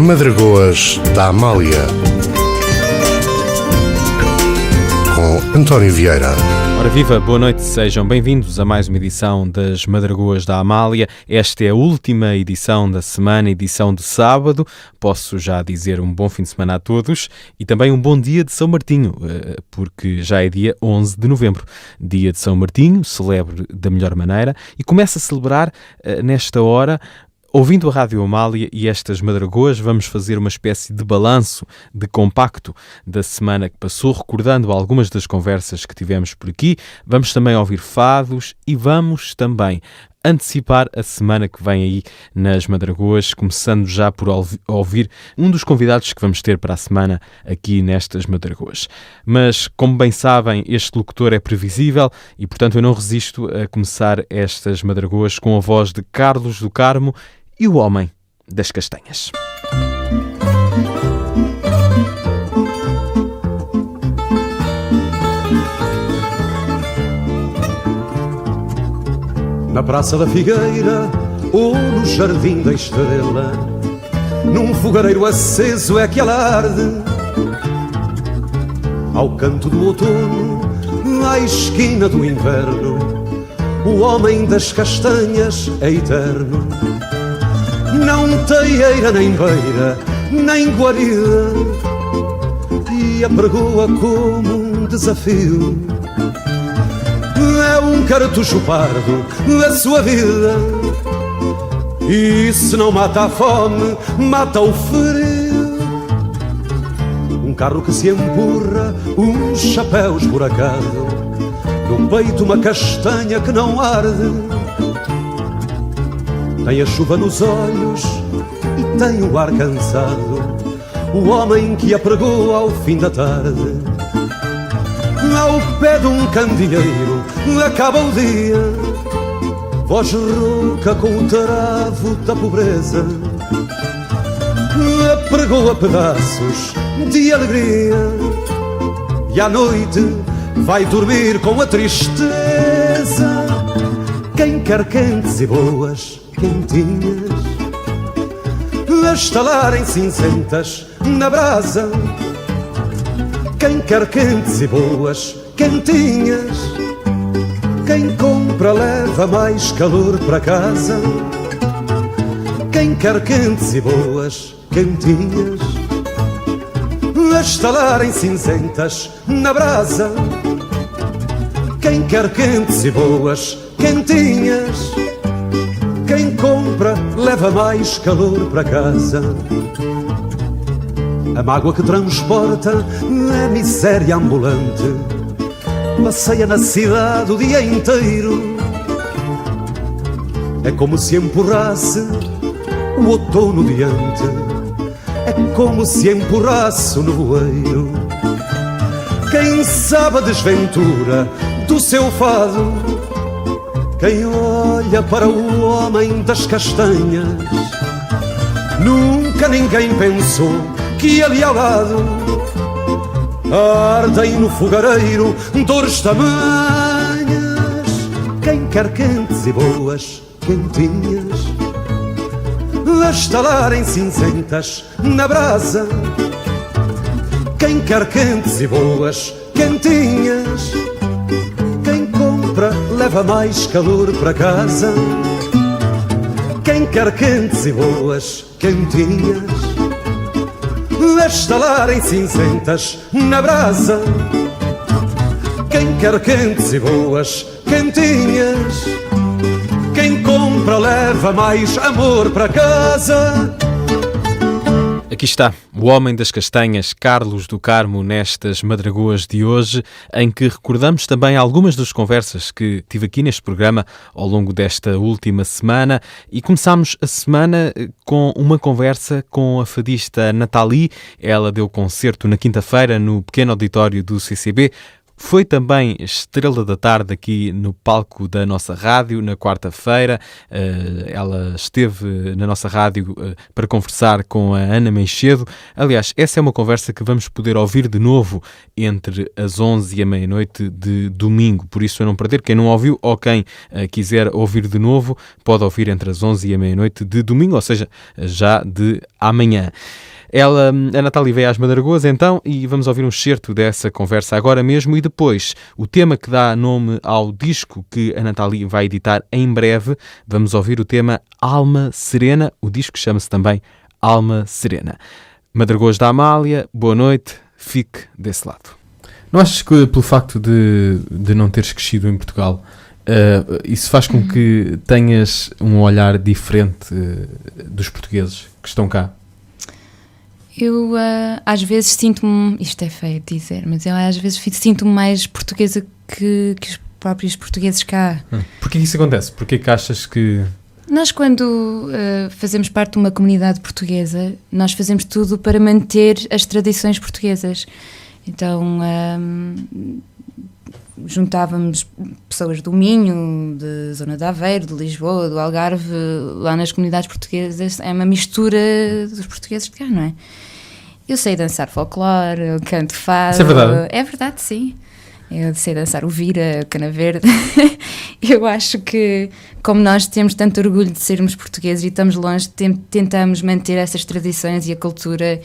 Madragoas da Amália, com António Vieira. Ora viva, boa noite, sejam bem-vindos a mais uma edição das Madragoas da Amália. Esta é a última edição da semana, edição de sábado. Posso já dizer um bom fim de semana a todos e também um bom dia de São Martinho, porque já é dia 11 de novembro. Dia de São Martinho, celebre da melhor maneira e começa a celebrar nesta hora. Ouvindo a Rádio Amália e estas Madragoas, vamos fazer uma espécie de balanço, de compacto da semana que passou, recordando algumas das conversas que tivemos por aqui. Vamos também ouvir fados e vamos também antecipar a semana que vem aí nas Madragoas, começando já por ouvir um dos convidados que vamos ter para a semana aqui nestas Madragoas. Mas, como bem sabem, este locutor é previsível e, portanto, eu não resisto a começar estas Madragoas com a voz de Carlos do Carmo e o Homem das Castanhas. Na Praça da Figueira ou no Jardim da Estrela, num fogareiro aceso é que ela arde. Ao canto do outono, à esquina do inverno, o Homem das Castanhas é eterno. Não tem eira nem beira, nem guarida, e apregoa como um desafio. É um cartucho pardo da sua vida, e se não mata a fome, mata o frio. Um carro que se empurra, um chapéu esburacado, no peito uma castanha que não arde. Tem a chuva nos olhos e tem o ar cansado, o homem que apregou ao fim da tarde. Ao pé de um candeeiro acaba o dia, voz rouca com o travo da pobreza, apregou a pedaços de alegria, e à noite vai dormir com a tristeza. Quem quer quentes e boas quentinhas a estalarem cinzentas na brasa, quem quer quentes e boas quentinhas, quem compra leva mais calor para casa. Quem quer quentes e boas quentinhas a estalarem cinzentas na brasa, quem quer quentes e boas quentinhas, quem compra leva mais calor para casa. A mágoa que transporta é miséria ambulante, passeia na cidade o dia inteiro. É como se empurrasse o outono diante, é como se empurrasse o nevoeiro. Quem sabe a desventura do seu fado, quem olha para o Homem das Castanhas, nunca ninguém pensou que ali ao lado ardem no fogareiro dores tamanhas. Quem quer quentes e boas quentinhas a estalarem cinzentas na brasa, quem quer quentes e boas quentinhas, quem compra leva mais calor para casa. Quem quer quentes e boas quentinhas a estalarem cinzentas na brasa, quem quer quentes e boas quentinhas, quem compra leva mais amor para casa. Aqui está o Homem das Castanhas, Carlos do Carmo, nestas Madragoas de hoje, em que recordamos também algumas das conversas que tive aqui neste programa ao longo desta última semana, e começámos a semana com uma conversa com a fadista Nathalie. Ela deu concerto na quinta-feira no pequeno auditório do CCB. Foi também estrela da tarde aqui no palco da nossa rádio, na quarta-feira. Ela esteve na nossa rádio para conversar com a Ana Meixedo. Aliás, essa é uma conversa que vamos poder ouvir de novo entre as 11 e a meia-noite de domingo. Por isso, eu não perder. Quem não ouviu ou quem quiser ouvir de novo, pode ouvir entre as 11 e a meia-noite de domingo, ou seja, já de amanhã. A Natália veio às Madragoas então e vamos ouvir um excerto dessa conversa agora mesmo e depois o tema que dá nome ao disco que a Natália vai editar em breve. Vamos ouvir o tema Alma Serena, o disco chama-se também Alma Serena. Madragoas da Amália, boa noite, fique desse lado. Não achas que pelo facto de não teres crescido em Portugal, isso faz com que tenhas um olhar diferente dos portugueses que estão cá? Eu às vezes sinto-me, isto é feio de dizer, mas eu às vezes sinto-me mais portuguesa que os próprios portugueses cá. Porquê isso acontece? Porquê que achas que... Nós quando fazemos parte de uma comunidade portuguesa, nós fazemos tudo para manter as tradições portuguesas. Então juntávamos pessoas do Minho, da zona de Aveiro, de Lisboa, do Algarve, lá nas comunidades portuguesas, é uma mistura dos portugueses de cá, não é? Eu sei dançar folclore, eu canto fado. Isso é verdade? É verdade, sim. Eu sei dançar o vira, cana verde. Eu acho que, como nós temos tanto orgulho de sermos portugueses e estamos longe, tentamos manter essas tradições e a cultura.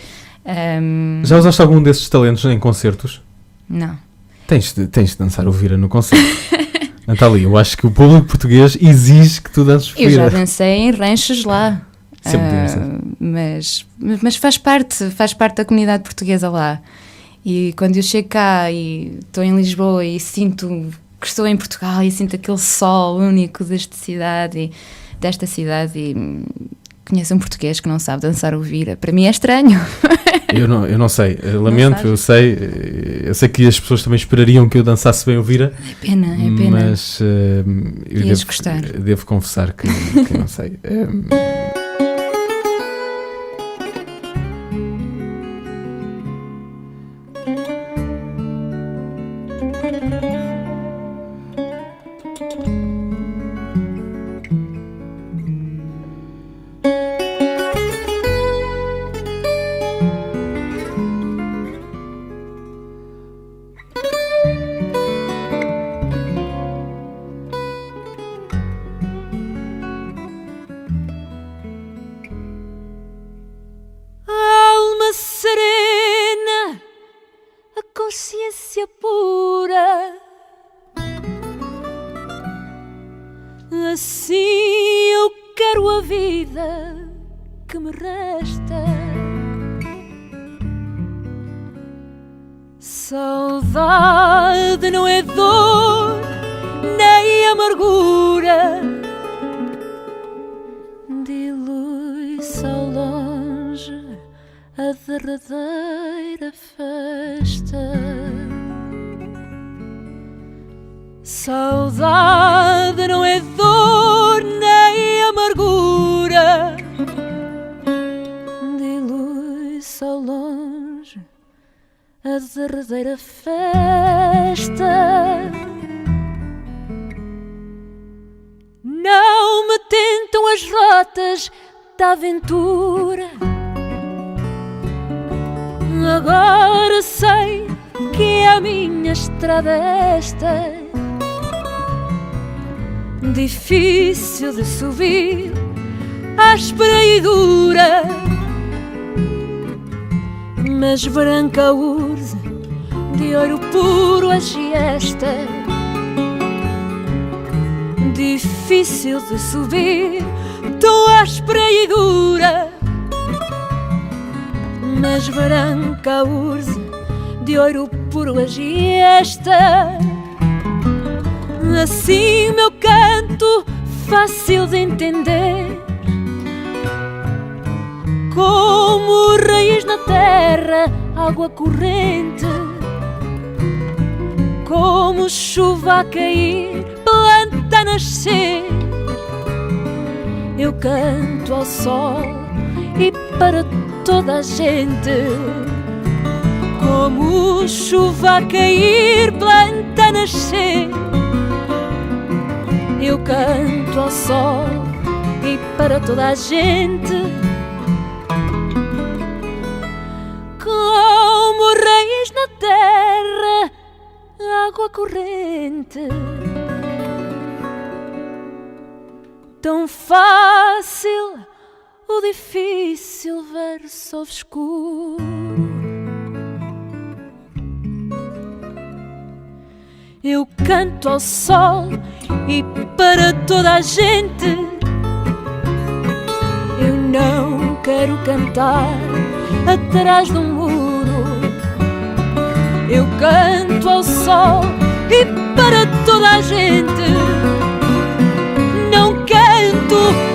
Já usaste algum desses talentos em concertos? Não. Tens de dançar o vira no concerto. Natália, eu acho que o público português exige que tu dances vira. Eu já dancei em ranchos lá. Sempre mas faz parte da comunidade portuguesa lá. E quando eu chego cá e estou em Lisboa e sinto que estou em Portugal e sinto aquele sol único desta cidade e conheço um português que não sabe dançar o vira, para mim é estranho. Eu não sei, lamento, eu sei que as pessoas também esperariam que eu dançasse bem o vira. É pena. Mas eu devo confessar que não sei. Consciência pura, assim eu quero a vida que me resta. Saudade não é dor nem amargura, dilui-se ao longe a derradeira festa. Saudade não é dor nem amargura, dilui-se ao longe a derradeira festa. Não me tentam as rotas da aventura, agora sei que a minha estrada é esta, difícil de subir, áspera e dura, mas branca urze de ouro puro a giesta. Difícil de subir, tão áspera e dura, mas branca urze de ouro puro a giesta. Assim meu canto fácil de entender, como raiz na terra, água corrente, como chuva a cair, planta a nascer. Eu canto ao sol e para toda a gente, como chuva a cair, planta a nascer. Eu canto ao sol e para toda a gente, como raiz na terra, água corrente. Tão fácil o difícil verso obscuro. Eu canto ao sol e para toda a gente. Eu não quero cantar atrás do muro. Eu canto ao sol e para toda a gente.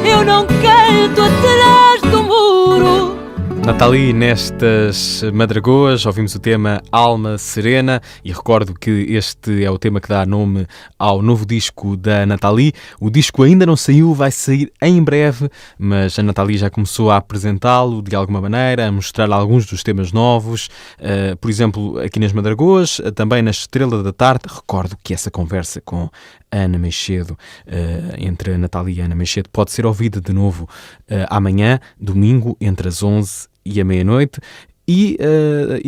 Eu não canto atrás do muro. Nathalie, nestas Madragoas ouvimos o tema Alma Serena e recordo que este é o tema que dá nome ao novo disco da Nathalie. O disco ainda não saiu, vai sair em breve, mas a Nathalie já começou a apresentá-lo de alguma maneira, a mostrar alguns dos temas novos, por exemplo, aqui nas Madragoas, também na Estrela da Tarde. Recordo que essa conversa com Ana Meixedo, entre a Nathalie e a Ana Meixedo, pode ser ouvida de novo amanhã, domingo, entre as 11 e a meia-noite. E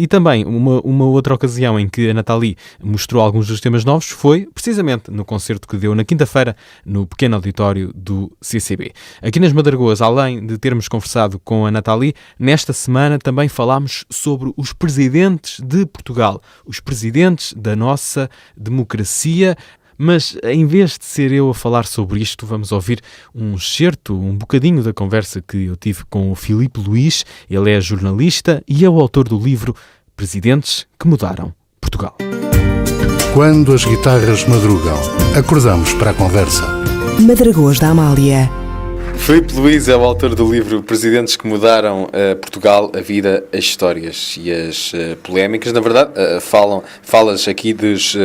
também uma outra ocasião em que a Nathalie mostrou alguns dos temas novos foi precisamente no concerto que deu na quinta-feira no pequeno auditório do CCB. Aqui nas Madragoas, além de termos conversado com a Nathalie, nesta semana também falámos sobre os presidentes de Portugal, os presidentes da nossa democracia. Mas em vez de ser eu a falar sobre isto, vamos ouvir um excerto, um bocadinho da conversa que eu tive com o Filipe Luís. Ele é jornalista e é o autor do livro Presidentes que Mudaram Portugal. Quando as guitarras madrugam, acordamos para a conversa. Madragoas da Amália. Filipe Luís é o autor do livro Presidentes que Mudaram Portugal, a Vida, as Histórias e as Polémicas. Na verdade, falas aqui dos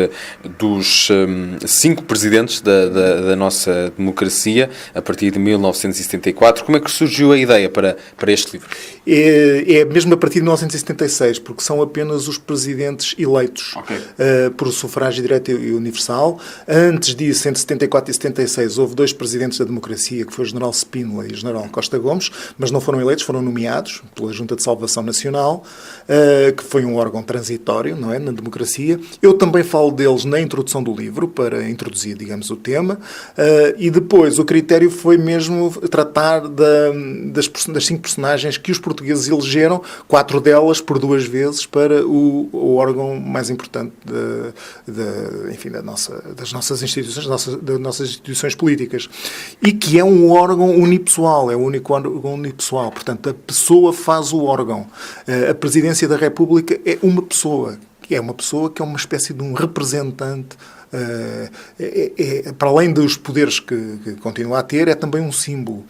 5 presidentes da nossa democracia, a partir de 1974. Como é que surgiu a ideia para este livro? É mesmo a partir de 1976, porque são apenas os presidentes eleitos por sufrágio direto e universal. Antes disso, entre 74 e 76, houve 2 presidentes da democracia, que foi o general Spínola e o general Costa Gomes, mas não foram eleitos, foram nomeados pela Junta de Salvação Nacional, que foi um órgão transitório, não é, na democracia. Eu também falo deles na introdução do livro, para introduzir, digamos, o tema, e depois o critério foi mesmo tratar das 5 personagens que os portugueses elegeram, 4 delas por 2 vezes, para o órgão mais importante das nossas instituições políticas, e que é um órgão unipessoal, é o único órgão unipessoal. Portanto, a pessoa faz o órgão. A Presidência da República é uma pessoa que é uma espécie de um representante. Para além dos poderes que continua a ter, é também um símbolo.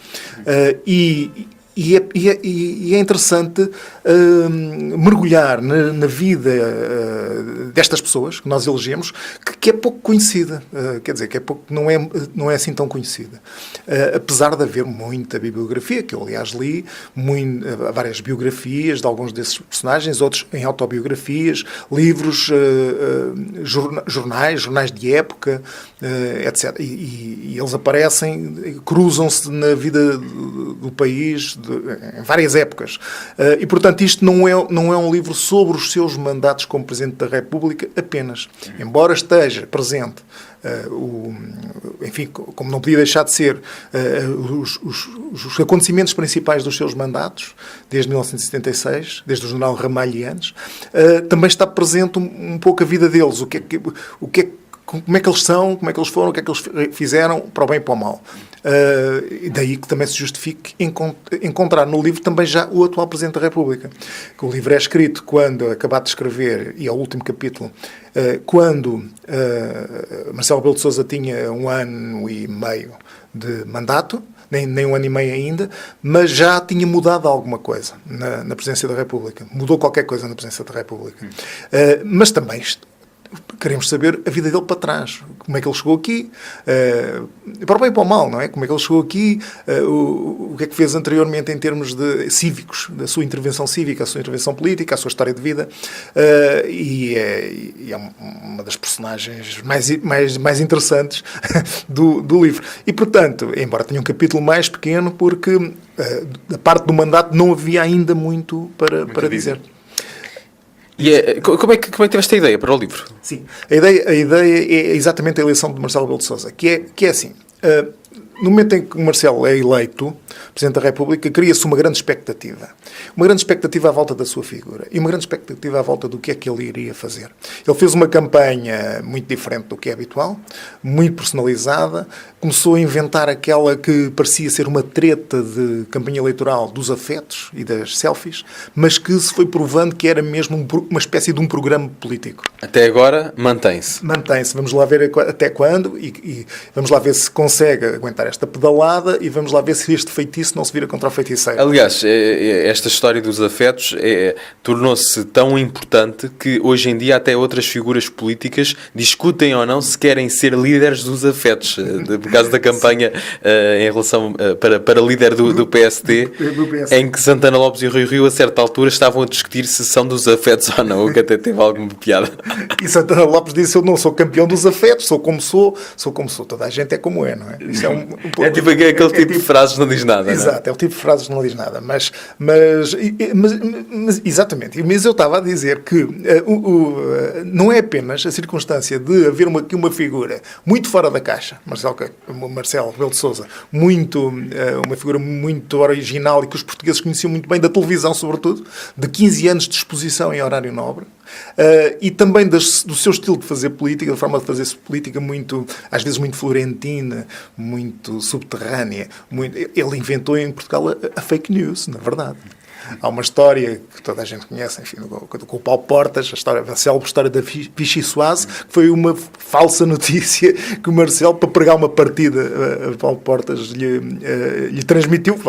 E é interessante mergulhar na vida destas pessoas que nós elegemos, que é pouco conhecida. Quer dizer, não é assim tão conhecida. Apesar de haver muita bibliografia, que eu, aliás, li, várias biografias de alguns desses personagens, outros em autobiografias, livros, jornais de época, etc. E eles aparecem, cruzam-se na vida do país, em várias épocas. E, portanto, isto não é um livro sobre os seus mandatos como Presidente da República apenas. Embora esteja presente, enfim, como não podia deixar de ser, os acontecimentos principais dos seus mandatos, desde 1976, desde o general Ramalho e antes, também está presente um pouco a vida deles, como é que eles são, como é que eles foram, o que é que eles fizeram, para o bem e para o mal. E daí que também se justifique encontrar no livro também já o atual Presidente da República. Que o livro é escrito quando, acabado de escrever, e é o último capítulo, quando Marcelo Rebelo de Sousa tinha 1 ano e meio de mandato, nem 1 ano e meio ainda, mas já tinha mudado alguma coisa na Presidência da República. Mudou qualquer coisa na Presidência da República. Mas também queremos saber a vida dele para trás. Como é que ele chegou aqui, para o bem e para o mal, não é? Como é que ele chegou aqui, o que é que fez anteriormente em termos de cívicos, da sua intervenção cívica, a sua intervenção política, a sua história de vida. E é uma das personagens mais interessantes do livro. E, portanto, embora tenha um capítulo mais pequeno, porque da parte do mandato não havia ainda muito para dizer. E como é que tiveste a ideia para o livro? Sim, a ideia é exatamente a eleição de Marcelo Rebelo de Sousa, que é assim, no momento em que o Marcelo é eleito Presidente da República, cria-se uma grande expectativa. Uma grande expectativa à volta da sua figura e uma grande expectativa à volta do que é que ele iria fazer. Ele fez uma campanha muito diferente do que é habitual, muito personalizada, começou a inventar aquela que parecia ser uma treta de campanha eleitoral dos afetos e das selfies, mas que se foi provando que era mesmo uma espécie de um programa político. Até agora mantém-se. Mantém-se. Vamos lá ver até quando e vamos lá ver se consegue aguentar esta pedalada e vamos lá ver se este feitiço não se vira contra o feiticeiro. Aliás, esta história dos afetos tornou-se tão importante que hoje em dia até outras figuras políticas discutem ou não se querem ser líderes dos afetos. Por causa da campanha em relação para líder do PSD, em que Santana Lopes e Rui Rio a certa altura estavam a discutir se são dos afetos ou não, o que até teve alguma piada. E Santana Lopes disse: eu não sou campeão dos afetos, sou como sou, toda a gente é como é, não é? Isso é tipo aquele tipo de frases não diz nada. Exato, não é? É o tipo de frases que não diz nada, mas exatamente, mas eu estava a dizer que não é apenas a circunstância de haver uma figura muito fora da caixa, Marcelo Rebelo de Sousa, uma figura muito original e que os portugueses conheciam muito bem da televisão, sobretudo, de 15 anos de exposição em horário nobre, e também do seu estilo de fazer política, da forma de fazer política às vezes muito florentina, muito subterrânea. Ele inventou em Portugal a fake news, na verdade. Há uma história que toda a gente conhece, enfim, com o Paulo Portas, a célebre história da Vichy Soase, que foi uma falsa notícia que o Marcelo, para pregar uma partida, a Paulo Portas lhe transmitiu,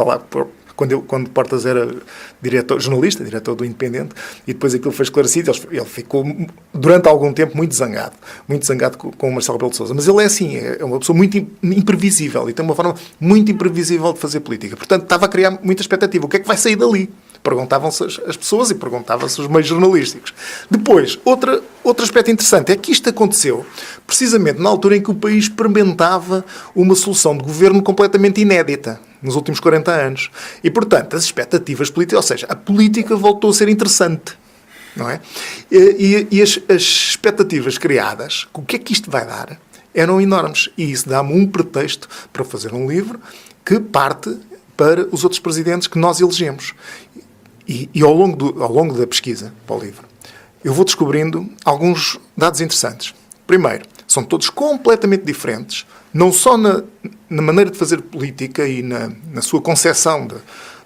quando Portas era jornalista, diretor do Independente, e depois aquilo foi esclarecido. Ele ficou, durante algum tempo, muito zangado com o Marcelo Rebelo de Sousa. Mas ele é assim, é uma pessoa muito imprevisível e tem uma forma muito imprevisível de fazer política. Portanto, estava a criar muita expectativa. O que é que vai sair dali? Perguntavam-se as pessoas e perguntavam-se os meios jornalísticos. Depois, outro aspecto interessante é que isto aconteceu precisamente na altura em que o país experimentava uma solução de governo completamente inédita nos últimos 40 anos. E, portanto, as expectativas políticas, ou seja, a política voltou a ser interessante, não é? E as expectativas criadas, o que é que isto vai dar, eram enormes. E isso dá-me um pretexto para fazer um livro que parte para os outros presidentes que nós elegemos. E ao longo da pesquisa para o livro, eu vou descobrindo alguns dados interessantes. Primeiro, são todos completamente diferentes, não só na maneira de fazer política e na sua concepção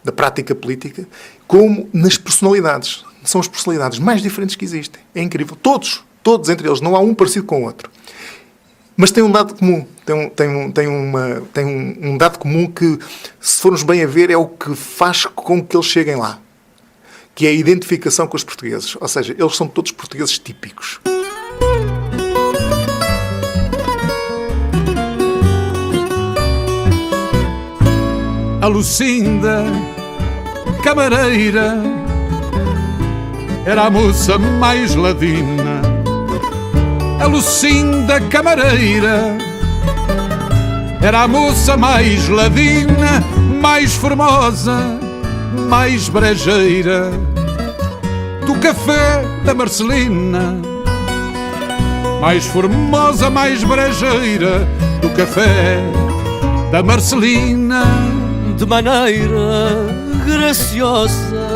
da prática política, como nas personalidades. São as personalidades mais diferentes que existem. É incrível. Todos entre eles. Não há um parecido com o outro. Mas tem um dado comum. Tem um dado comum que, se formos bem a ver, é o que faz com que eles cheguem lá. Que é a identificação com os portugueses. Ou seja, eles são todos portugueses típicos. A Lucinda, camareira, era a moça mais ladina. A Lucinda, camareira, era a moça mais ladina, mais formosa, mais brejeira do café da Marcelina. Mais formosa, mais brejeira do café da Marcelina. De maneira graciosa,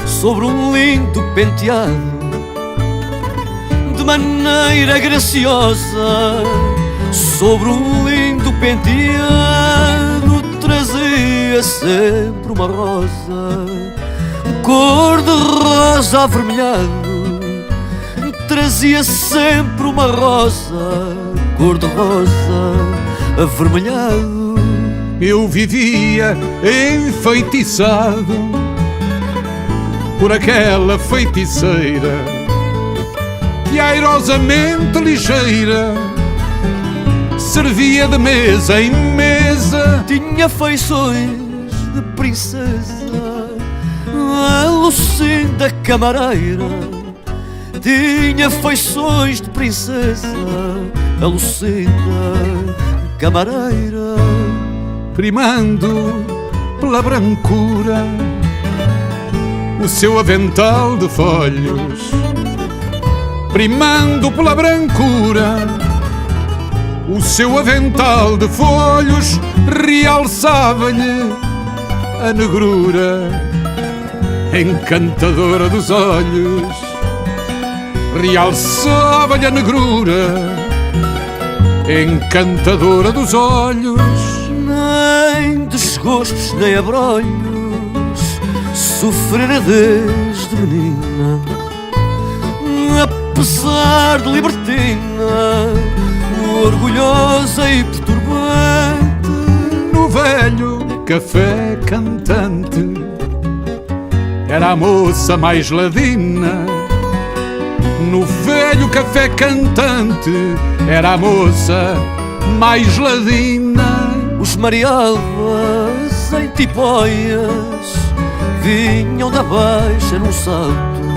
sobre um lindo penteado. De maneira graciosa, sobre um lindo penteado, trazia sempre uma rosa, cor de rosa avermelhado. Trazia sempre uma rosa, cor de rosa avermelhado. Eu vivia enfeitiçado por aquela feiticeira que airosamente ligeira servia de mesa em mesa. Tinha feições de princesa, a Lucinda camareira. Tinha feições de princesa, a Lucinda camareira. Primando pela brancura o seu avental de folhos, primando pela brancura o seu avental de folhos, realçava-lhe a negrura encantadora dos olhos, realçava-lhe a negrura encantadora dos olhos. Nem desgostos nem abrolhos sofrera desde menina, apesar de libertina, orgulhosa e perturbante. No velho café cantante era a moça mais ladina. No velho café cantante era a moça mais ladina. Os marialvas em tipóias vinham da baixa num salto.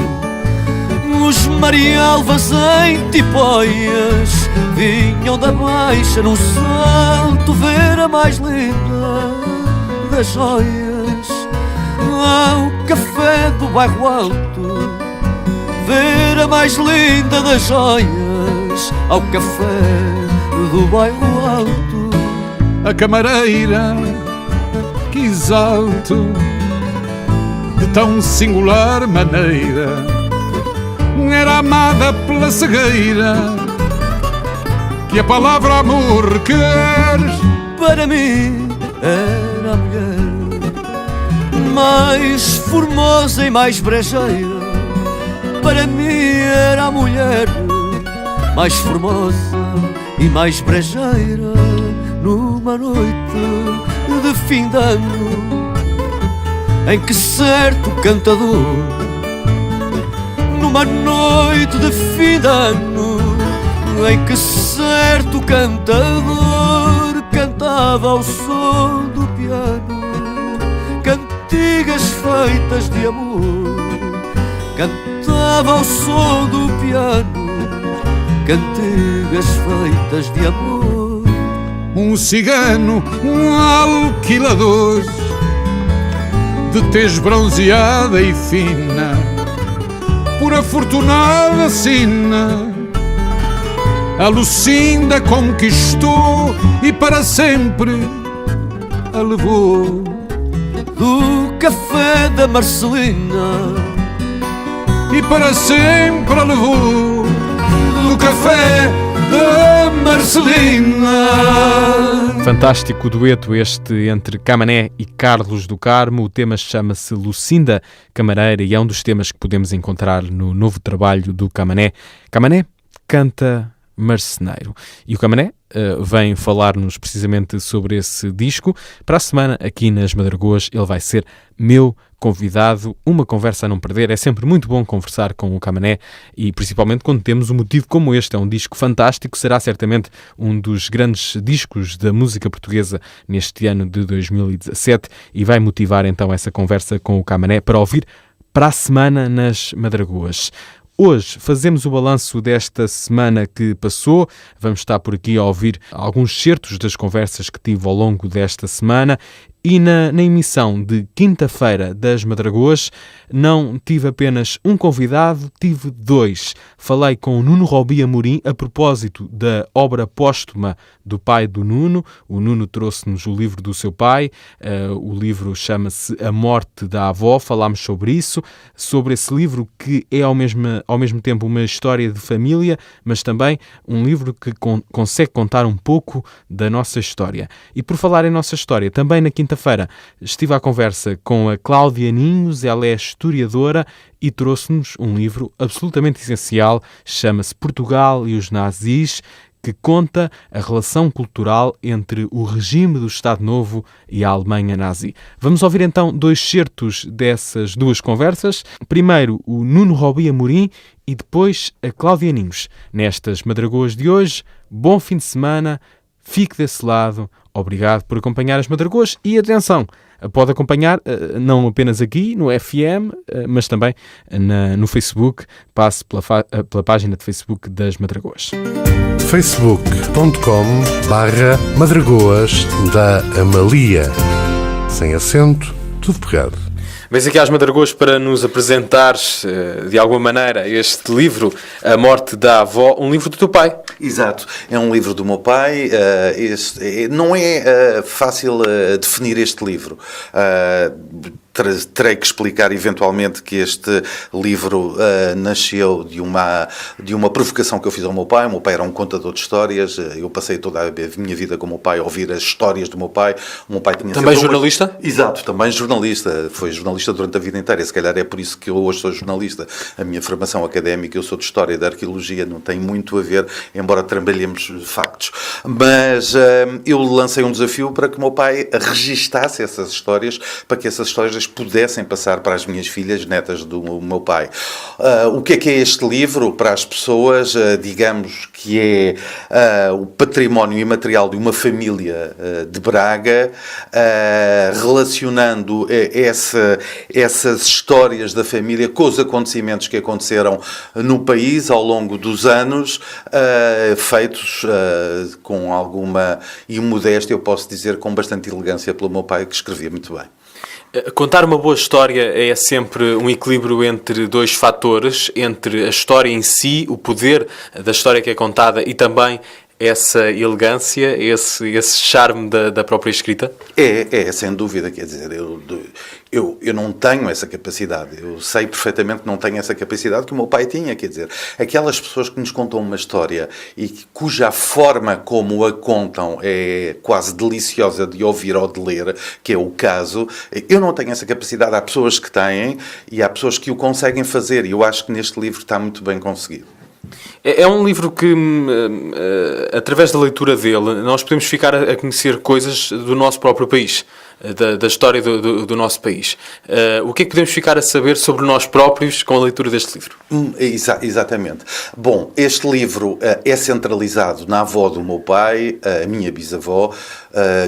Os marialvas em tipóias vinham da baixa num salto ver a mais linda das joias ao café do bairro alto. Ver a mais linda das joias ao café do bairro alto. A camareira que exalto de tão singular maneira era amada pela cegueira que a palavra amor requer. Para mim era a mulher mais formosa e mais brejeira. Para mim era a mulher mais formosa e mais brejeira. Numa noite de fim de ano em que certo cantador, numa noite de fim de ano em que certo cantador cantava ao som do piano cantigas feitas de amor, cantava ao som do piano cantigas feitas de amor. Um cigano, um alquilador de tez bronzeada e fina, por afortunada sina, a Lucinda conquistou e para sempre a levou do café da Marcelina, e para sempre a levou do café da Marcelina. Fantástico dueto este entre Camané e Carlos do Carmo. O tema chama-se Lucinda Camareira e é um dos temas que podemos encontrar no novo trabalho do Camané. Camané canta Marceneiro. E o Camané vem falar-nos precisamente sobre esse disco. Para a semana, aqui nas Madragoas, ele vai ser meu convidado. Uma conversa a não perder. É sempre muito bom conversar com o Camané e principalmente quando temos um motivo como este. É um disco fantástico. Será certamente um dos grandes discos da música portuguesa neste ano de 2017 e vai motivar então essa conversa com o Camané para ouvir para a semana nas Madragoas. Hoje fazemos o balanço desta semana que passou. Vamos estar por aqui a ouvir alguns certos das conversas que tive ao longo desta semana. E na emissão de quinta-feira das Madragoas não tive apenas um convidado, tive dois. Falei com o Nuno Robi Amorim a propósito da obra póstuma do pai do Nuno. O Nuno trouxe-nos o livro do seu pai. O livro chama-se A Morte da Avó. Falámos sobre isso, sobre esse livro que é ao mesmo tempo uma história de família, mas também um livro que consegue contar um pouco da nossa história. E por falar em nossa história, também na quinta-feira estive à conversa com a Cláudia Ninhos. Ela é historiadora e trouxe-nos um livro absolutamente essencial, chama-se Portugal e os Nazis, que conta a relação cultural entre o regime do Estado Novo e a Alemanha nazi. Vamos ouvir então 2 certos dessas 2 conversas. Primeiro, o Nuno Robi Amorim e depois a Cláudia Ninhos. Nestas Madragoas de hoje, bom fim de semana, fique desse lado, obrigado por acompanhar as Madragoas e atenção, pode acompanhar não apenas aqui no FM, mas também no Facebook. Passe pela página de Facebook das Madragoas. facebook.com/Madragoas da Amalia. Sem acento, tudo pegado. Vens aqui às Madragoas para nos apresentares, de alguma maneira, este livro, A Morte da Avó, um livro do teu pai. Exato, é um livro do meu pai. Não é fácil definir este livro. Terei que explicar eventualmente que este livro nasceu de uma provocação que eu fiz ao meu pai. O meu pai era um contador de histórias. Eu passei toda a minha vida com o meu pai a ouvir as histórias do meu pai. O meu pai tinha também jornalista? Exato, também jornalista. Foi jornalista durante a vida inteira. E se calhar é por isso que eu hoje sou jornalista. A minha formação académica, eu sou de História e de Arqueologia, não tem muito a ver, embora trabalhemos factos. Mas eu lancei um desafio para que o meu pai registasse essas histórias, para que essas histórias pudessem passar para as minhas filhas, netas do meu pai. O que é este livro? Para as pessoas, digamos que é o património imaterial de uma família de Braga, relacionando essas histórias da família com os acontecimentos que aconteceram no país ao longo dos anos, feitos com alguma imodéstia, eu posso dizer, com bastante elegância pelo meu pai, que escrevia muito bem. Contar uma boa história é sempre um equilíbrio entre 2 fatores, entre a história em si, o poder da história que é contada e também essa elegância, esse charme da própria escrita? É, sem dúvida, quer dizer, eu não tenho essa capacidade, eu sei perfeitamente que não tenho essa capacidade que o meu pai tinha, quer dizer, aquelas pessoas que nos contam uma história e cuja forma como a contam é quase deliciosa de ouvir ou de ler, que é o caso, eu não tenho essa capacidade, há pessoas que têm e há pessoas que o conseguem fazer, e eu acho que neste livro está muito bem conseguido. É um livro que, através da leitura dele, nós podemos ficar a conhecer coisas do nosso próprio país, da história do nosso país. O que é que podemos ficar a saber sobre nós próprios com a leitura deste livro? Exatamente. Bom, este livro é centralizado na avó do meu pai, a minha bisavó,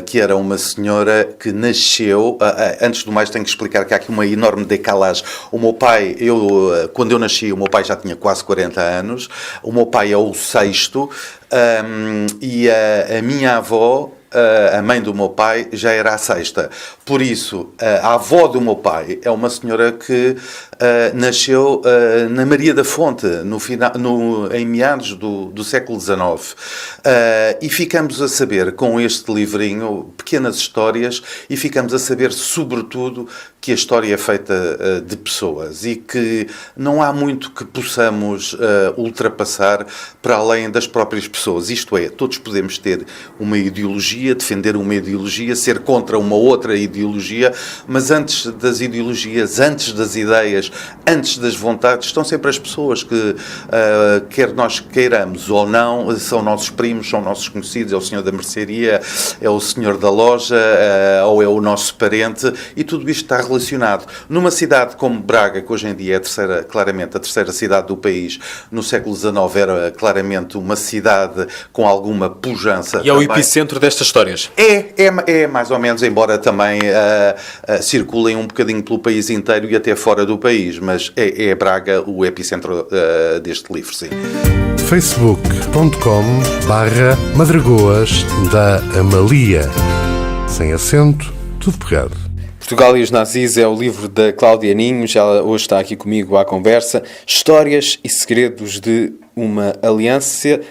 que era uma senhora que nasceu... Antes do mais, tenho que explicar que há aqui uma enorme decalagem. O meu pai, quando eu nasci, o meu pai já tinha quase 40 anos. O meu pai é o 6º e a minha avó... a mãe do meu pai já era a 6ª. Por isso, a avó do meu pai é uma senhora que nasceu na Maria da Fonte, em meados do século XIX. E ficamos a saber, com este livrinho, pequenas histórias, e ficamos a saber, sobretudo, que a história é feita de pessoas e que não há muito que possamos ultrapassar para além das próprias pessoas. Isto é, todos podemos ter uma ideologia, defender uma ideologia, ser contra uma outra ideologia, mas antes das ideologias, antes das ideias, antes das vontades, estão sempre as pessoas que, quer nós queiramos ou não, são nossos primos, são nossos conhecidos, é o senhor da mercearia, é o senhor da loja, ou é o nosso parente, e tudo isto está relacionado. Numa cidade como Braga, que hoje em dia é claramente a terceira cidade do país, no século XIX era claramente uma cidade com alguma pujança. E é o epicentro destas histórias? É mais ou menos, embora também circulem um bocadinho pelo país inteiro e até fora do país, mas é Braga o epicentro deste livro, sim. facebook.com/Madragoas da Amalia. Sem acento, tudo pegado. Portugal e os Nazis é o livro da Cláudia Ninhos. Ela hoje está aqui comigo à conversa. Histórias e segredos de uma aliança.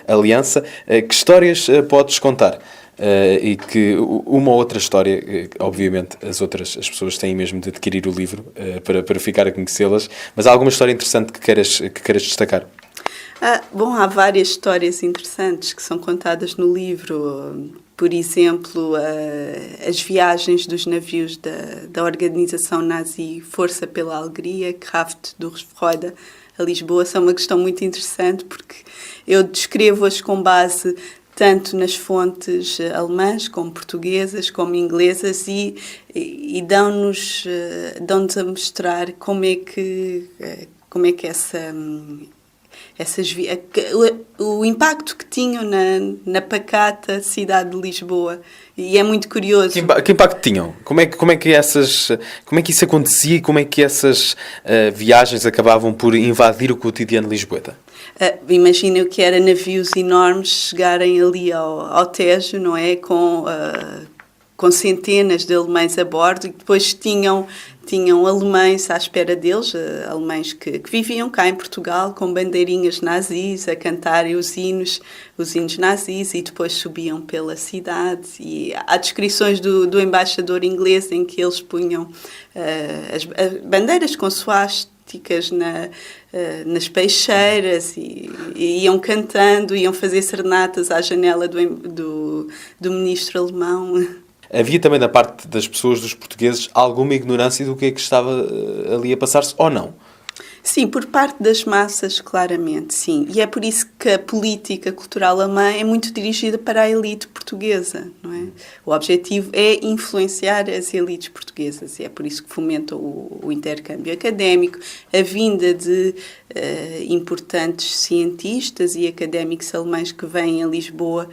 Que histórias podes contar? E que uma ou outra história, obviamente as pessoas têm mesmo de adquirir o livro para ficar a conhecê-las, mas há alguma história interessante que queiras destacar? Bom, há várias histórias interessantes que são contadas no livro. Por exemplo, as viagens dos navios da organização nazi Força pela Alegria, Kraft Durchfreude. a Lisboa são uma questão muito interessante, porque eu descrevo-as com base tanto nas fontes alemãs, como portuguesas, como inglesas, e dão-nos a mostrar como é que o impacto que tinham na pacata cidade de Lisboa. E é muito curioso. Que impacto tinham? Como é que isso acontecia e como é que essas viagens acabavam por invadir o cotidiano lisboeta? Imagina o que era navios enormes chegarem ali ao Tejo, não é? Com centenas de alemães a bordo, e depois tinham alemães à espera deles, alemães que viviam cá em Portugal com bandeirinhas nazis a cantarem os hinos nazis, e depois subiam pela cidade. E há descrições do embaixador inglês em que eles punham as bandeiras com suásticas nas peixeiras e iam cantando, iam fazer serenatas à janela do ministro alemão. Havia também da parte das pessoas, dos portugueses, alguma ignorância do que é que estava ali a passar-se, ou não? Sim, por parte das massas, claramente, sim. E é por isso que a política cultural alemã é muito dirigida para a elite portuguesa, não é? O objetivo é influenciar as elites portuguesas, e é por isso que fomenta o intercâmbio académico, a vinda de importantes cientistas e académicos alemães que vêm a Lisboa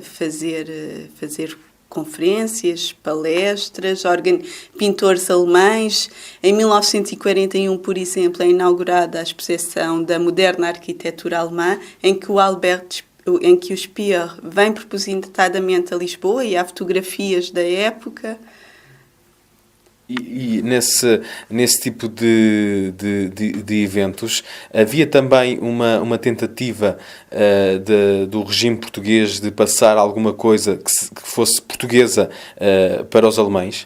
fazer conferências, palestras, pintores alemães. Em 1941, por exemplo, é inaugurada a exposição da moderna arquitetura alemã, em que o Speer vem propositadamente a Lisboa, e há fotografias da época. E nesse tipo de eventos havia também uma tentativa do regime português de passar alguma coisa que fosse portuguesa para os alemães?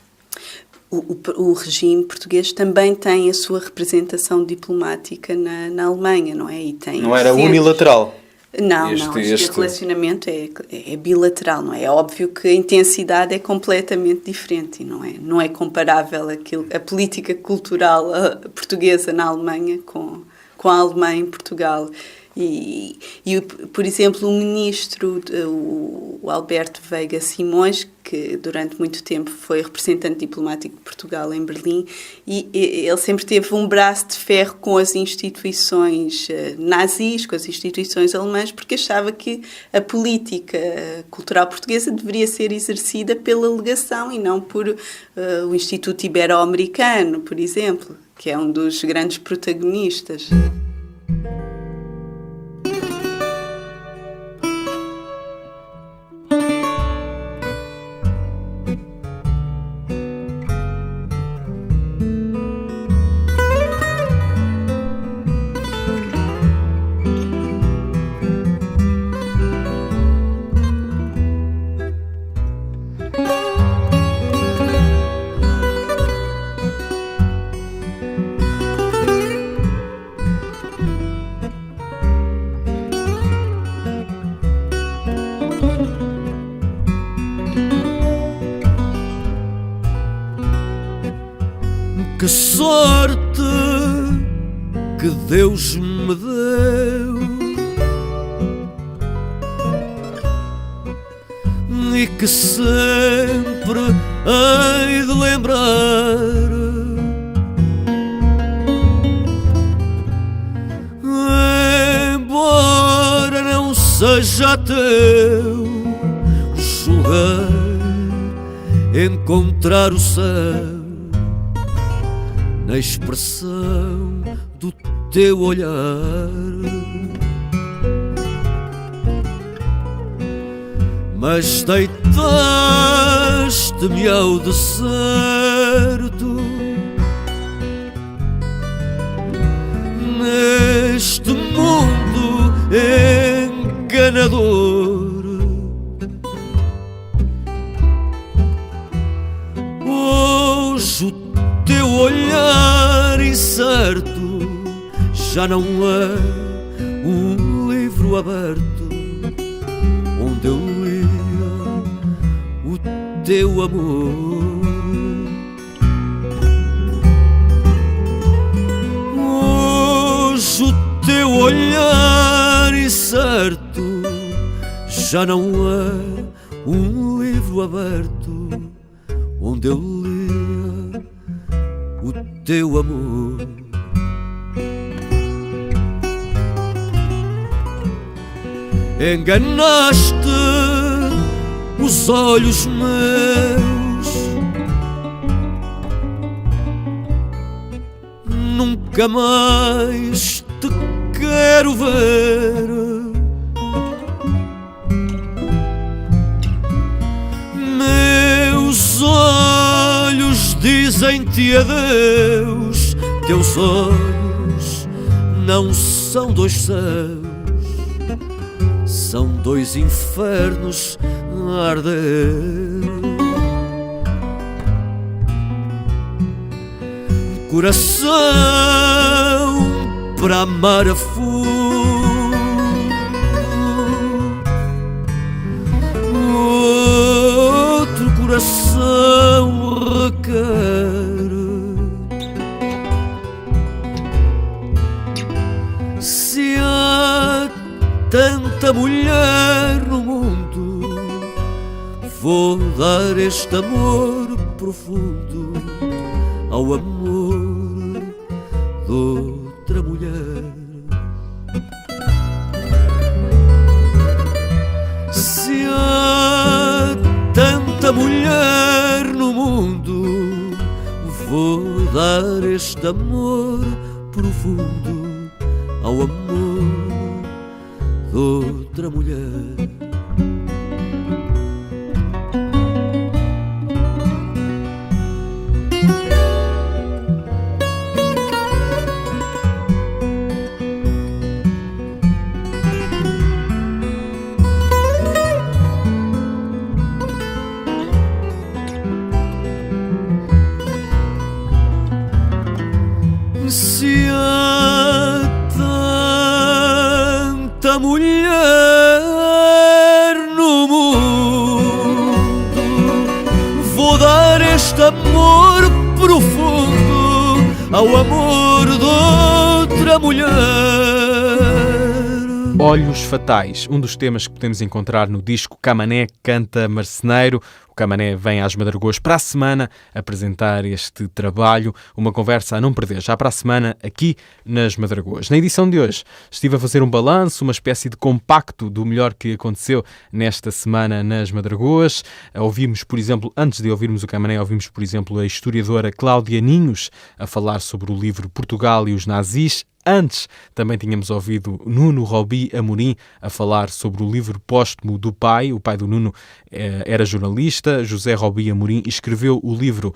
O regime português também tem a sua representação diplomática na Alemanha, não é? Não era unilateral? Não, este relacionamento é bilateral, não é? É óbvio que a intensidade é completamente diferente, e não é comparável a política cultural portuguesa na Alemanha com a alemã em Portugal. E, por exemplo, o ministro, o Alberto Veiga Simões, que durante muito tempo foi representante diplomático de Portugal em Berlim, e ele sempre teve um braço de ferro com as instituições nazis, com as instituições alemãs, porque achava que a política cultural portuguesa deveria ser exercida pela legação e não por o Instituto Ibero-Americano, por exemplo, que é um dos grandes protagonistas. Que sorte que Deus me deu, e que sempre hei de lembrar. Embora não seja teu, julguei encontrar o céu na expressão do teu olhar. Mas deitaste-me ao deserto, neste mundo enganador. Hoje o teu olhar incerto já não é um livro aberto onde eu lia o teu amor. Hoje o certo, já não há um livro aberto onde eu lia o teu amor. Enganaste os olhos meus, nunca mais te quero ver. Meus olhos dizem-te adeus, teus olhos não são dois céus, são dois infernos a arder. Coração para amar a fundo, outro coração requer. Se há tanta mulher no mundo, vou dar este amor profundo ao amor de outra mulher. Se há tanta mulher no mundo, vou dar este amor profundo ao amor de outra mulher. Se há tanta mulher no mundo, vou dar este amor profundo ao amor de outra mulher. Olhos Fatais, um dos temas que podemos encontrar no disco Camané Canta Marceneiro. O Camané vem às Madragoas para a semana apresentar este trabalho, uma conversa a não perder, já para a semana aqui nas Madragoas. Na edição de hoje estive a fazer um balanço, uma espécie de compacto do melhor que aconteceu nesta semana nas Madragoas. Ouvimos, por exemplo, antes de ouvirmos o Camané, ouvimos, por exemplo, a historiadora Cláudia Ninhos a falar sobre o livro Portugal e os Nazis. Antes, também tínhamos ouvido Nuno Robi Amorim a falar sobre o livro póstumo do pai. O pai do Nuno era jornalista. José Robi Amorim escreveu o livro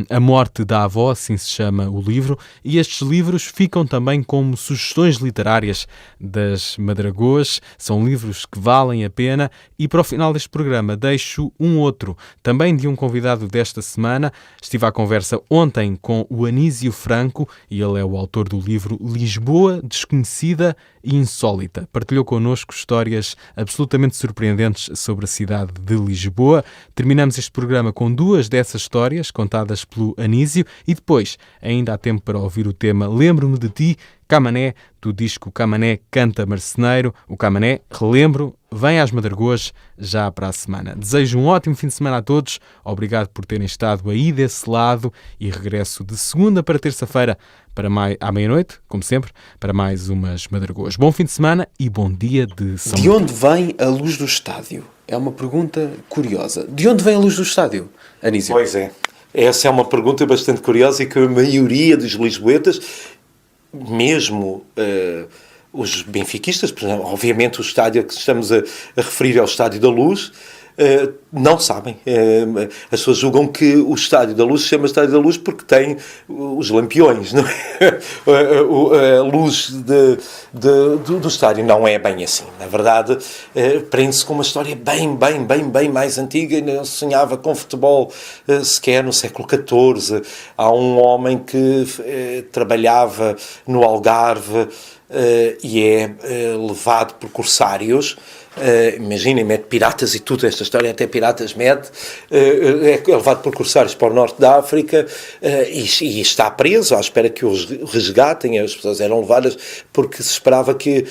A Morte da Avó, assim se chama o livro, e estes livros ficam também como sugestões literárias das Madragoas. São livros que valem a pena. E para o final deste programa deixo um outro, também de um convidado desta semana. Estive à conversa ontem com o Anísio Franco, e ele é o autor do livro Lisboa Desconhecida e Insólita. Partilhou connosco histórias absolutamente surpreendentes sobre a cidade de Lisboa. Terminamos este programa com duas dessas histórias, contadas pelo Anísio, e depois ainda há tempo para ouvir o tema Lembro-me de Ti, Camané, do disco Camané Canta Marceneiro. O Camané, relembro, vem às Madragoas já para a semana. Desejo um ótimo fim de semana a todos, obrigado por terem estado aí desse lado, e regresso de segunda para terça-feira à meia-noite, como sempre, para mais umas Madragoas. Bom fim de semana e bom dia de São De onde vem a luz do estádio? É uma pergunta curiosa. De onde vem a luz do estádio, Anísio? Pois é. Essa é uma pergunta bastante curiosa e que a maioria dos lisboetas, mesmo os benfiquistas, por exemplo, obviamente o estádio a que estamos a referir é o Estádio da Luz, não sabem. As pessoas julgam que o Estádio da Luz se chama Estádio da Luz porque tem os lampiões, não é? A luz do estádio não é bem assim. Na verdade, prende-se com uma história bem mais antiga. Não se sonhava com futebol sequer no século XIV. Há um homem que trabalhava no Algarve e é levado por corsários Imaginem, mete piratas e tudo, esta história até piratas mete, é levado por corsários para o norte da África e está preso à espera que os resgatem. As pessoas eram levadas porque se esperava que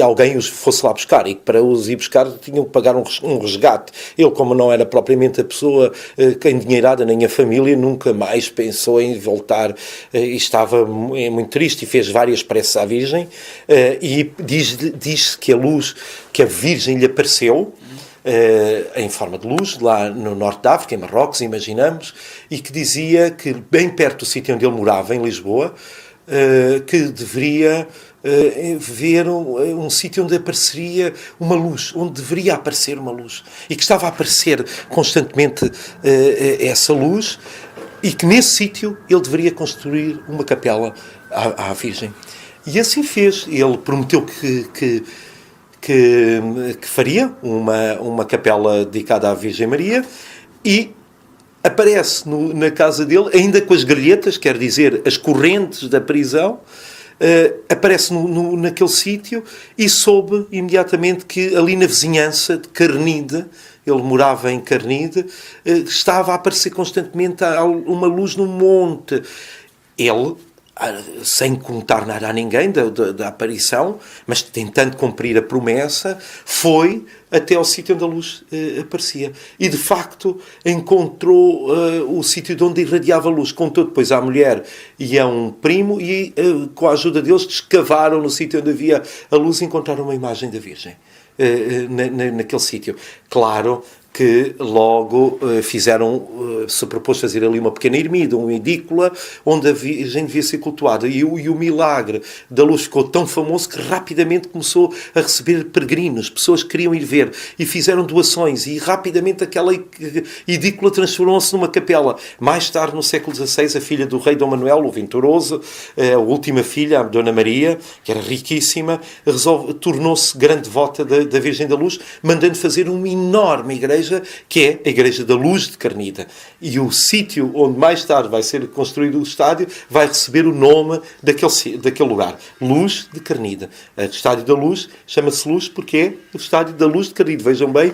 alguém os fosse lá buscar, e que para os ir buscar tinham que pagar um resgate. Ele, como não era propriamente a pessoa endinheirada, nem a família, nunca mais pensou em voltar e estava muito triste e fez várias preces à Virgem, e diz-se que a Virgem lhe apareceu em forma de luz, lá no norte da África, em Marrocos, imaginamos, e que dizia que bem perto do sítio onde ele morava, em Lisboa, que deveria ver um sítio onde apareceria uma luz, onde deveria aparecer uma luz, e que estava a aparecer constantemente essa luz, e que nesse sítio ele deveria construir uma capela à Virgem. E assim fez. Ele prometeu que faria uma capela dedicada à Virgem Maria, e aparece na casa dele, ainda com as grelhetas, quer dizer, as correntes da prisão, aparece naquele sítio, e soube imediatamente que ali na vizinhança de Carnide, ele morava em Carnide, estava a aparecer constantemente uma luz no monte. Ele, sem contar nada a ninguém da aparição, mas tentando cumprir a promessa, foi até ao sítio onde a luz aparecia. E, de facto, encontrou o sítio de onde irradiava a luz. Contou depois à mulher e a um primo, e, com a ajuda deles, escavaram no sítio onde havia a luz e encontraram uma imagem da Virgem naquele sítio. Claro que logo se propôs fazer ali uma pequena ermida, uma edícula, onde a Virgem devia ser cultuada. E o milagre da luz ficou tão famoso que rapidamente começou a receber peregrinos, pessoas que queriam ir ver, e fizeram doações, e rapidamente aquela edícula transformou-se numa capela. Mais tarde, no século XVI, a filha do rei Dom Manuel, o Venturoso, a última filha, a Dona Maria, que era riquíssima, tornou-se grande devota da Virgem da Luz, mandando fazer uma enorme igreja, que é a Igreja da Luz de Carnide. E o sítio onde mais tarde vai ser construído o estádio vai receber o nome daquele lugar. Luz de Carnide. O Estádio da Luz chama-se Luz porque é o Estádio da Luz de Carnide. Vejam bem,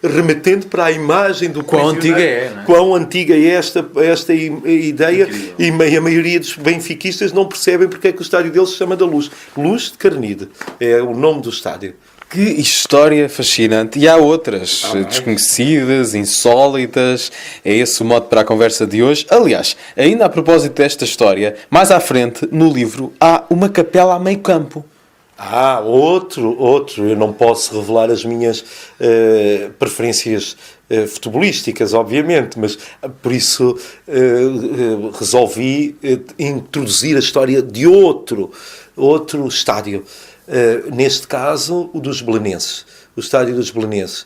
remetendo para a imagem do quão antiga é, não é? Quão antiga é esta ideia. Incrível. E a maioria dos benfiquistas não percebem porque é que o estádio deles se chama da Luz. Luz de Carnide é o nome do estádio. Que história fascinante. E há outras desconhecidas, insólitas. É esse o modo para a conversa de hoje. Aliás, ainda a propósito desta história, mais à frente, no livro, há uma capela a meio campo. Outro. Eu não posso revelar as minhas preferências futebolísticas, obviamente, mas por isso resolvi introduzir a história de outro estádio. Neste caso, o dos belenenses, o estádio dos belenenses.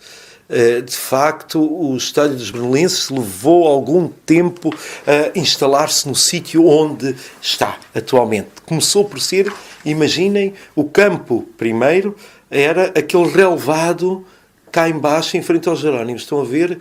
De facto, o estádio dos belenenses levou algum tempo a instalar-se no sítio onde está atualmente. Começou por ser, imaginem, o campo primeiro era aquele relevado cá embaixo, em frente aos Jerónimos. Estão a ver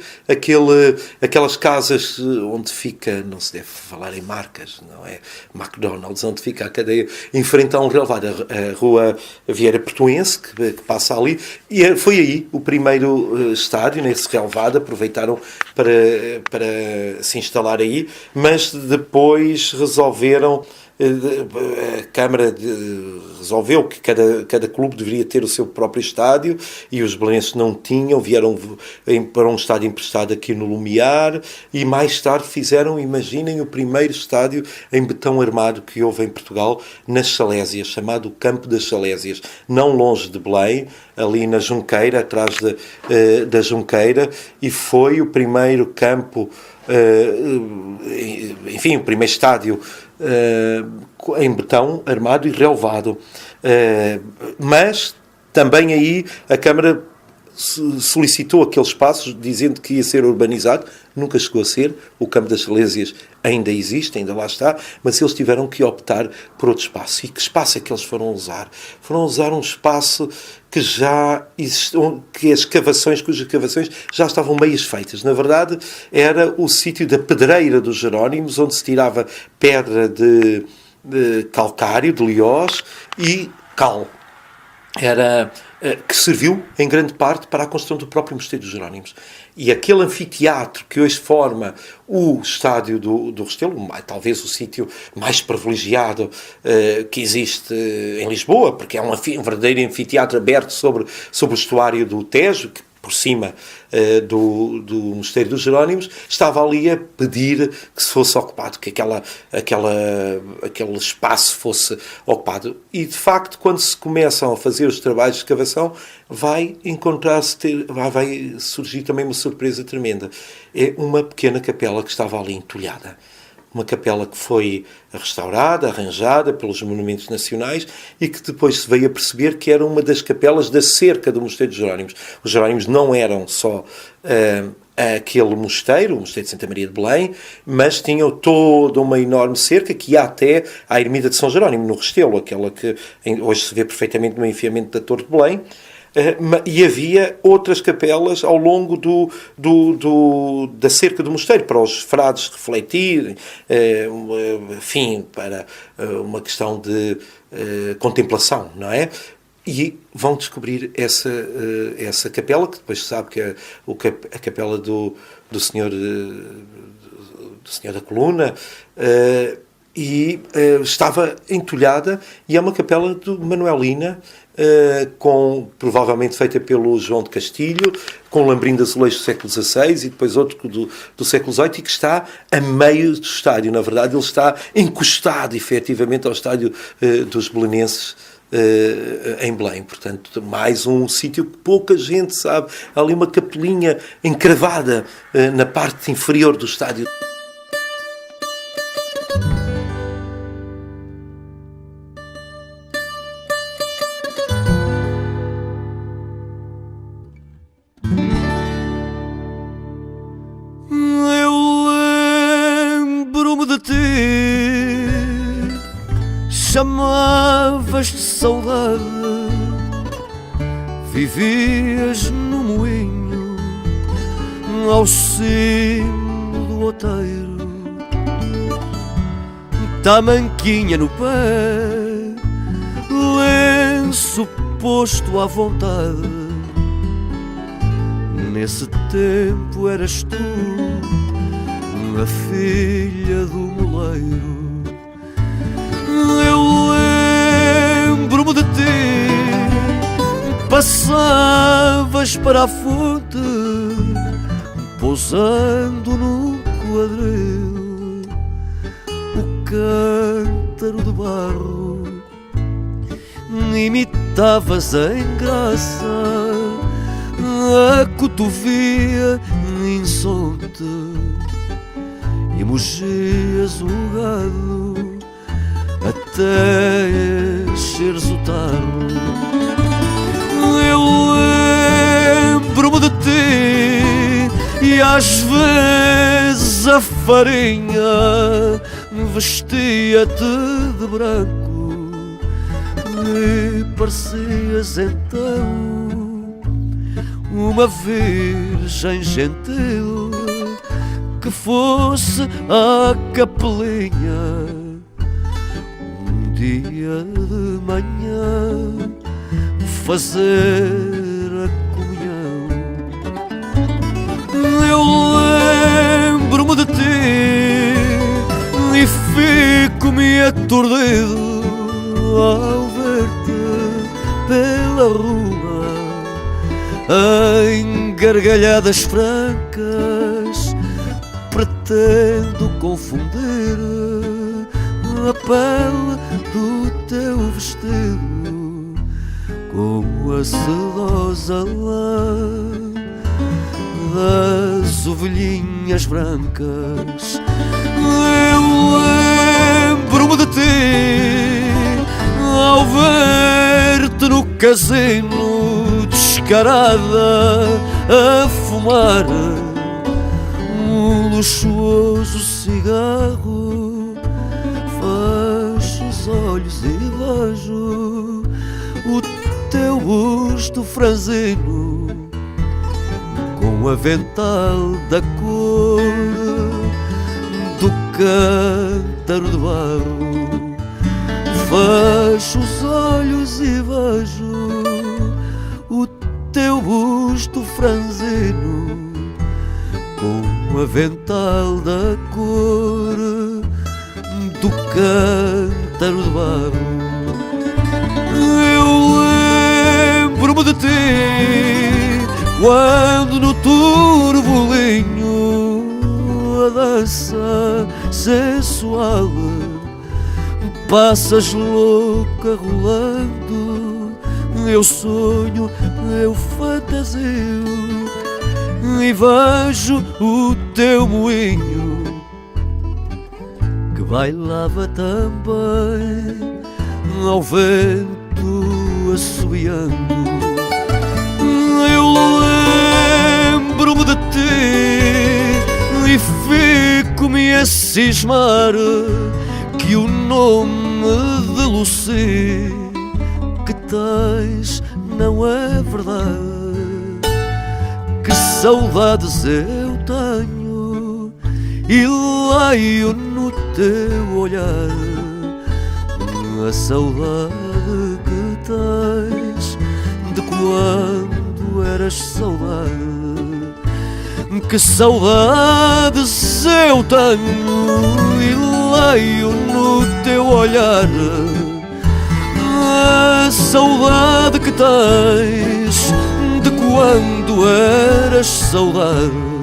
aquelas casas onde fica, não se deve falar em marcas, não é? McDonald's, onde fica a cadeia, em frente a um relevado, a rua Vieira Portuense, que passa ali, e foi aí o primeiro estádio, nesse relevado, aproveitaram para se instalar aí, mas depois resolveram, a Câmara resolveu que cada clube deveria ter o seu próprio estádio, e os belenenses não tinham, vieram para um estádio emprestado aqui no Lumiar, e mais tarde fizeram, imaginem, o primeiro estádio em betão armado que houve em Portugal, nas Salésias, chamado Campo das Salésias, não longe de Belém, ali na Junqueira, atrás da Junqueira, e foi o primeiro campo, enfim, o primeiro estádio em betão armado e relevado. Mas também aí a Câmara solicitou aquele espaço, dizendo que ia ser urbanizado. Nunca chegou a ser. O Campo das Salésias ainda existe, ainda lá está, mas eles tiveram que optar por outro espaço. E que espaço é que eles foram usar? Foram usar um espaço que já existiam, cujas escavações já estavam meias feitas. Na verdade, era o sítio da Pedreira dos Jerónimos, onde se tirava pedra de calcário, de Liós, e cal. que serviu em grande parte para a construção do próprio Mosteiro dos Jerónimos. E aquele anfiteatro que hoje forma o estádio do Restelo, talvez o sítio mais privilegiado que existe em Lisboa, porque é um verdadeiro anfiteatro aberto sobre o estuário do Tejo, que por cima do Mosteiro dos Jerónimos, estava ali a pedir que se fosse ocupado, que aquele espaço fosse ocupado. E, de facto, quando se começam a fazer os trabalhos de escavação, vai surgir também uma surpresa tremenda. É uma pequena capela que estava ali entulhada. Uma capela que foi restaurada, arranjada pelos Monumentos Nacionais e que depois se veio a perceber que era uma das capelas da cerca do Mosteiro dos Jerónimos. Os Jerónimos não eram só aquele mosteiro, o Mosteiro de Santa Maria de Belém, mas tinham toda uma enorme cerca que ia até à Ermida de São Jerónimo, no Restelo, aquela que hoje se vê perfeitamente no enfiamento da Torre de Belém. E havia outras capelas ao longo da cerca do mosteiro, para os frades refletirem, enfim, para uma questão de contemplação, não é? E vão descobrir essa capela, que depois se sabe que é a capela do Senhor da Coluna, e estava entulhada, e é uma capela manuelina, provavelmente feita pelo João de Castilho, com lambrim de azulejo do século XVI e depois outro do século XVIII, e que está a meio do estádio. Na verdade, ele está encostado efetivamente ao estádio dos belenenses em Belém. Portanto, mais um sítio que pouca gente sabe. Há ali uma capelinha encravada na parte inferior do estádio. Chamavas-te saudade, vivias no moinho, ao cimo do outeiro, tamanquinha no pé, lenço posto à vontade. Nesse tempo eras tu, a filha do moleiro. Eu lembro-me de ti, passavas para a fonte, pousando no quadril, o cântaro de barro, imitavas em graça a cotovia insonte e mugias o gado até encheres o tarro. Eu lembro-me de ti e às vezes a farinha vestia-te de branco e parecias então uma virgem gentil que fosse à capelinha dia de manhã fazer a comunhão. Eu lembro-me de ti e fico-me aturdido ao ver-te pela rua em gargalhadas francas, pretendo confundir a pele do teu vestido com a sedosa lã das ovelhinhas brancas. Eu lembro-me de ti ao ver-te no casino descarada a fumar um luxuoso cigarro. Fecho os olhos e vejo o teu busto franzino com o avental da cor do cântaro de barro. Fecho os olhos e vejo busto franzino, com o avental da cor do cântaro de barro. Eu lembro-me de ti quando no turvolinho a dança sensual passas louca rolando. Eu sonho, eu fantasio e vejo o teu moinho que bailava também ao vento assobiando. Eu lembro-me de ti e fico-me a cismar que o nome de Lucy que tens não é verdade. Que saudades eu tenho e leio no teu olhar a saudade que tens de quando eras saudade. Que saudades eu tenho e leio no teu olhar a saudade que tens de quando eras saudade.